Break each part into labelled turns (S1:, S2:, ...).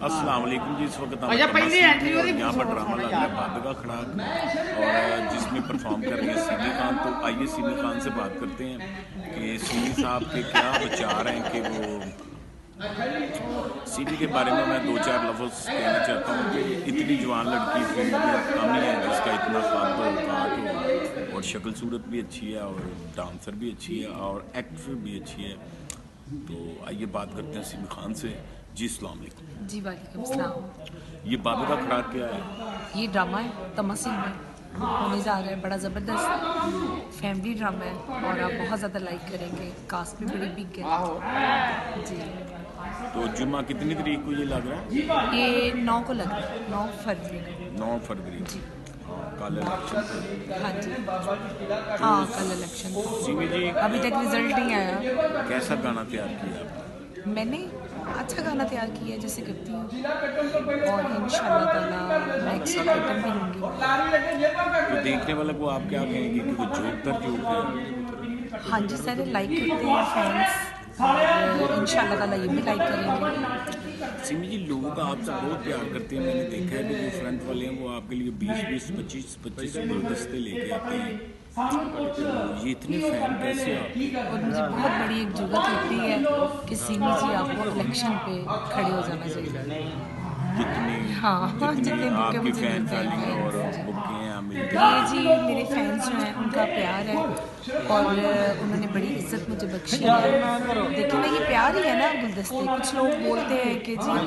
S1: अस्सलाम वालेकुम जी। इस वक्त हम यहाँ पर ड्रामा लग रहा है बादगा खड़ाक और जिसमें परफॉर्म कर रही है सीमी खान। तो आइए सीमी खान से बात करते हैं कि सीमी साहब के क्या विचार हैं कि वो सीमी के बारे में। मैं दो चार लफ्ज़ कहना चाहता हूँ कि इतनी जवान लड़की फील्ड में कम ही है जिसका इतना कद हो काट हो और शक्ल सूरत भी अच्छी है और डांसर भी अच्छी है और एक्टर भी अच्छी है। तो आइए बात करते हैं सीमी खान से। जी अस्सलाम वालेकुम।
S2: जी वालेकुम सलाम।
S1: ये बादगा खड़ाक क्या है?
S2: ये ड्रामा है तमसील में होने जा रहा है, बड़ा ज़बरदस्त फैमिली ड्रामा है और आप बहुत ज़्यादा लाइक करेंगे। कास्ट भी बड़ी बिग है जी।
S1: तो जुम्मा कितनी तारीख को ये लग रहा है?
S2: ये 9 को लग रहा है, 9 फरवरी को।
S1: 9 फरवरी
S2: जी
S1: कल इलेक्शन।
S2: हाँ जी हाँ कल इलेक्शन।
S1: सीमी जी
S2: अभी तक रिजल्ट नहीं आया।
S1: कैसा गाना तैयार किया आपने?
S2: मैंने अच्छा गाना तैयार किया है जैसे करती हूँ और इंशाल्लाह ताला मैं 100 आइटम भी लूँगी।
S1: तो देखने वाले को आप क्या कहेंगे कि वो जोक है?
S2: हाँ जी सारे लाइक करते हैं फैंस और इंशाल्लाह ताला ये भी लाइक करेंगे।
S1: सिमी जी लोग आपसे बहुत प्यार करते हैं। मैंने देखा है कि जो फ्रंट वाले हैं वो आपके लिए 20-20, 25-25 गुलदस्ते लेके आते हैं। तो ये इतने फैन कैसे हैं?
S2: और मुझे बहुत बड़ी एक जुगत लगती है कि सीमी जी आपको इलेक्शन पे खड़े हो जाना चाहिए। हाँ जितने बुके
S1: आपके
S2: मुझे
S1: फैन
S2: मिलते
S1: फॉलोइंग
S2: हैं
S1: और बुके हैं आप मिलते
S2: ये
S1: हैं।
S2: जी मेरे फैंस जो हैं उनका प्यार है और उन्होंने बड़ी इज्जत मुझे बख्शी है। देखिए ना ये प्यार ही है ना गुलदस्ते। कुछ लोग बोलते हैं कि जी फलान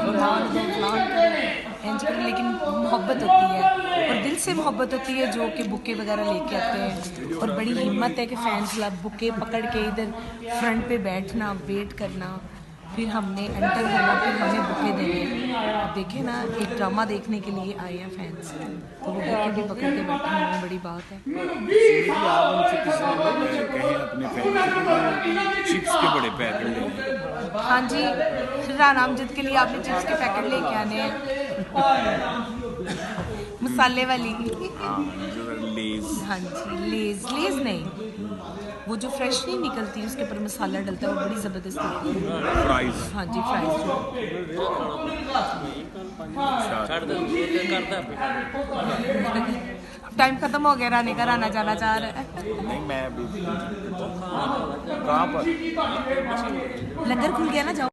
S2: दो फलान करो इंज करो, लेकिन मोहब्बत होती है और दिल से मोहब्बत होती है जो कि बुके वगैरह लेके आते हैं। और बड़ी हिम्मत है कि फैंस बुके पकड़ के इधर फ्रंट पे बैठना, वेट करना, फिर हमने एंटर होना, फिर हमें बुके देने। अब देखे ना एक ड्रामा देखने के लिए आए हैं फैंस, तो वो बुके भी पकड़ के बैठे हैं, बड़ी बात है।
S1: आप उनसे कहें अपने फैन चिप्स के बड़े पैकेट ले लें।
S2: हाँ जी राना अमजद के लिए आपने चिप्स के पैकेट लेके आने हैं मसाले वाली।
S1: हाँ लेज।
S2: हाँ जी लेज नहीं, वो जो फ्रेश नहीं निकलती उसके ऊपर मसाला डलता है, वो बड़ी ज़बरदस्त होती है।
S1: फ्राइज।
S2: हाँ जी फ्राइज। टाइम खत्म हो गया, राने का राना जाना चाह रहा है।
S1: नहीं मैं अभी कहाँ पर
S2: लंगर खुल गया ना, जाओ।